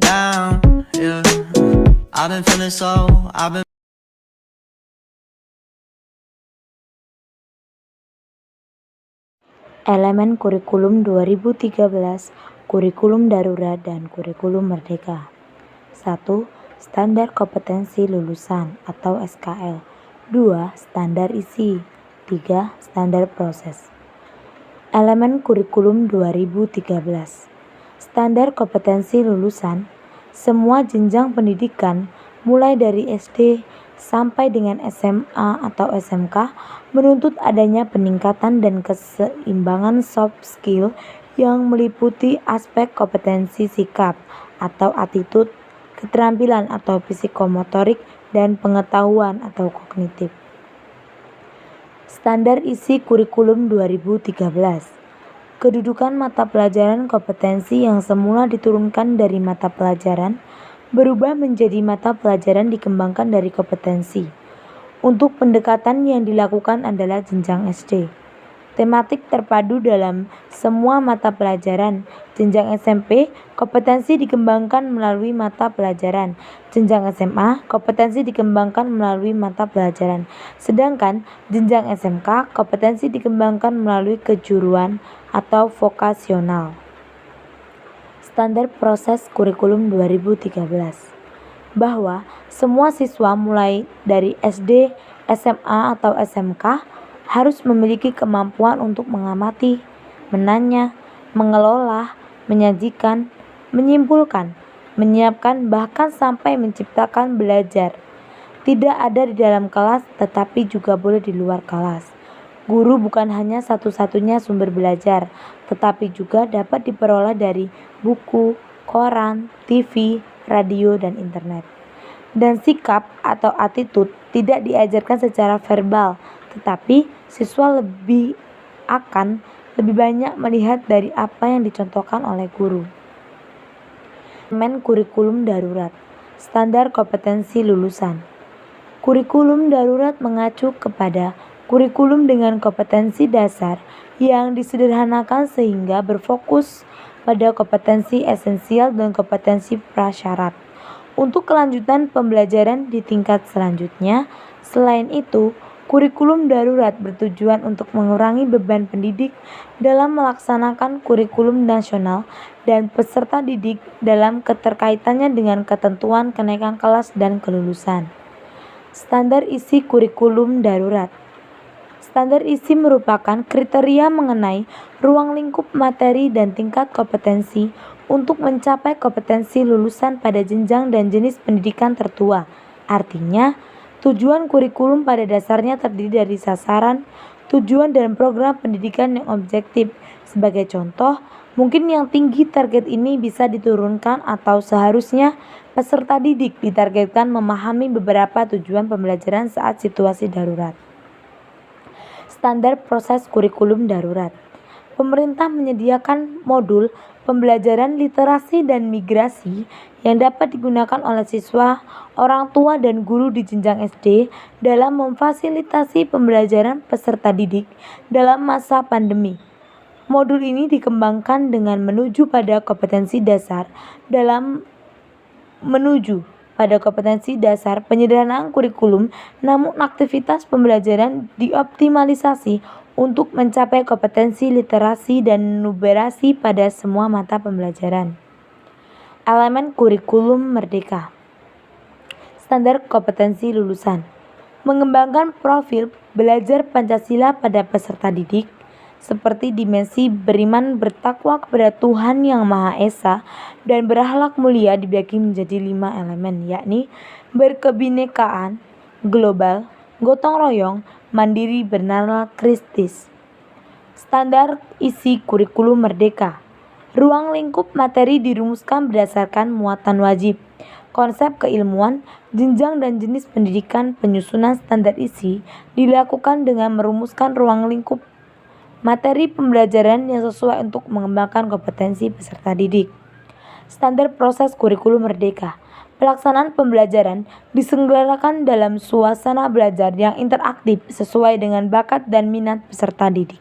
down, yeah. I've been feeling so, Elemen kurikulum 2013, kurikulum darurat dan kurikulum merdeka. 1. Standar kompetensi lulusan atau SKL. 2. Standar isi. 3. Standar proses. Elemen kurikulum 2013. Standar kompetensi lulusan. Semua jenjang pendidikan mulai dari SD sampai dengan SMA atau SMK menuntut adanya peningkatan dan keseimbangan soft skill yang meliputi aspek kompetensi sikap atau attitude, keterampilan atau psikomotorik, dan pengetahuan atau kognitif. Standar isi kurikulum 2013. Kedudukan mata pelajaran kompetensi yang semula diturunkan dari mata pelajaran berubah menjadi mata pelajaran dikembangkan dari kompetensi. Untuk pendekatan yang dilakukan adalah jenjang SD. Tematik terpadu dalam semua mata pelajaran. Jenjang SMP, kompetensi dikembangkan melalui mata pelajaran. Jenjang SMA, kompetensi dikembangkan melalui mata pelajaran. Sedangkan jenjang SMK, kompetensi dikembangkan melalui kejuruan atau vokasional. Standar proses kurikulum 2013. Bahwa semua siswa mulai dari SD, SMA atau SMK harus memiliki kemampuan untuk mengamati, menanya, mengelola, menyajikan, menyimpulkan, menyiapkan, bahkan sampai menciptakan belajar. Tidak ada di dalam kelas tetapi juga boleh di luar kelas. Guru bukan hanya satu-satunya sumber belajar, tetapi juga dapat diperoleh dari buku, koran, TV, radio, dan internet. Dan sikap atau attitude tidak diajarkan secara verbal, tetapi siswa lebih banyak melihat dari apa yang dicontohkan oleh guru. Elemen kurikulum darurat. Standar kompetensi lulusan. Kurikulum darurat mengacu kepada kurikulum dengan kompetensi dasar yang disederhanakan sehingga berfokus pada kompetensi esensial dan kompetensi prasyarat untuk kelanjutan pembelajaran di tingkat selanjutnya. Selain itu, kurikulum darurat bertujuan untuk mengurangi beban pendidik dalam melaksanakan kurikulum nasional dan peserta didik dalam keterkaitannya dengan ketentuan kenaikan kelas dan kelulusan. Standar isi kurikulum darurat. Standar isi merupakan kriteria mengenai ruang lingkup materi dan tingkat kompetensi untuk mencapai kompetensi lulusan pada jenjang dan jenis pendidikan tertua. Artinya, tujuan kurikulum pada dasarnya terdiri dari sasaran, tujuan dan program pendidikan yang objektif. Sebagai contoh, mungkin yang tinggi target ini bisa diturunkan atau seharusnya peserta didik ditargetkan memahami beberapa tujuan pembelajaran saat situasi darurat. Standar proses kurikulum darurat. Pemerintah menyediakan modul pembelajaran literasi dan migrasi yang dapat digunakan oleh siswa, orang tua, dan guru di jenjang SD dalam memfasilitasi pembelajaran peserta didik dalam masa pandemi. Modul ini dikembangkan dengan menuju pada kompetensi dasar penyederhanaan kurikulum, namun aktivitas pembelajaran dioptimalisasi untuk mencapai kompetensi literasi dan numerasi pada semua mata pembelajaran. Elemen kurikulum merdeka. Standar kompetensi lulusan. Mengembangkan profil belajar Pancasila pada peserta didik, seperti dimensi beriman bertakwa kepada Tuhan Yang Maha Esa dan berakhlak mulia dibagi menjadi 5 elemen, yakni berkebinekaan, global, gotong royong, mandiri, bernama kristis. Standar isi kurikulum merdeka. Ruang lingkup materi dirumuskan berdasarkan muatan wajib, konsep keilmuan, jenjang dan jenis pendidikan. Penyusunan standar isi dilakukan dengan merumuskan ruang lingkup materi pembelajaran yang sesuai untuk mengembangkan kompetensi peserta didik. Standar proses kurikulum merdeka. Pelaksanaan pembelajaran diselenggarakan dalam suasana belajar yang interaktif sesuai dengan bakat dan minat peserta didik.